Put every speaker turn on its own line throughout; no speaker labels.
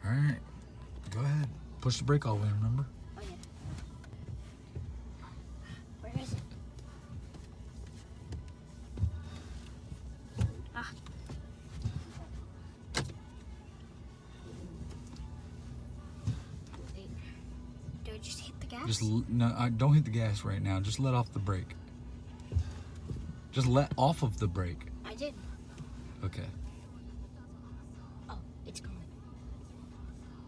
All right, go ahead. Push the brake all the way, remember?
Oh, yeah. Where is it? Ah. Wait. Do I just hit the gas?
No, don't hit the gas right now. Just let off the brake. Just let off of the brake.
I did.
Okay.
Oh, it's going.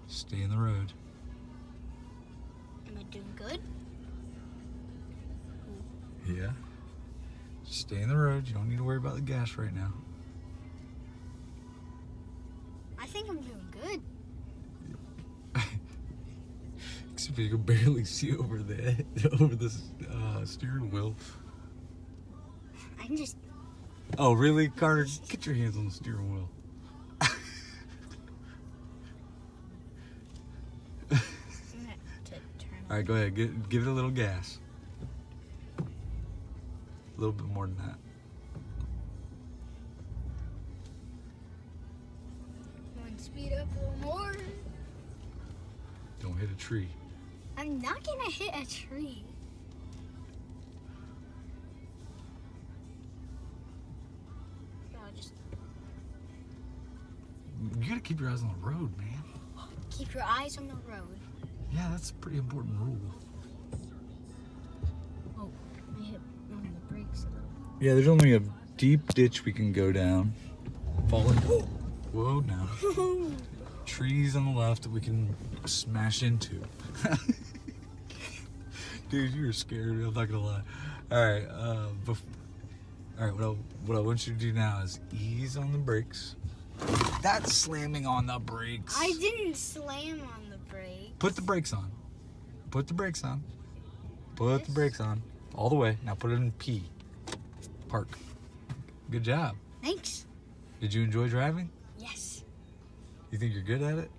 Stay in the road.
Am I doing good?
Yeah. Just stay in the road. You don't need to worry about the gas right now.
I think I'm doing good.
Except you can barely see over the steering wheel.
I can just.
Oh, really, Carter? Get your hands on the steering wheel.
I'm gonna to turn
All right, go ahead. Give it a little gas. A little bit more than that.
I'm going to speed up a little more.
Don't hit a tree.
I'm not gonna hit a tree. So I'll just
You gotta keep your eyes on the road, man.
keep your eyes on the road.
Yeah, that's a pretty important rule.
Oh, I hit one of the brakes a little.
Yeah, there's only a deep ditch we can go down. Falling. Whoa, now. Trees on the left that we can smash into. Dude, you were scared. I'm not gonna lie. All right, what I want you to do now is ease on the brakes. That's slamming on the brakes.
I didn't slam on the brake.
Put the brakes on. Put the brakes on. Put the brakes on. All the way. Now put it in P. Park. Good job.
Thanks.
Did you enjoy driving?
Yes.
You think you're good at it?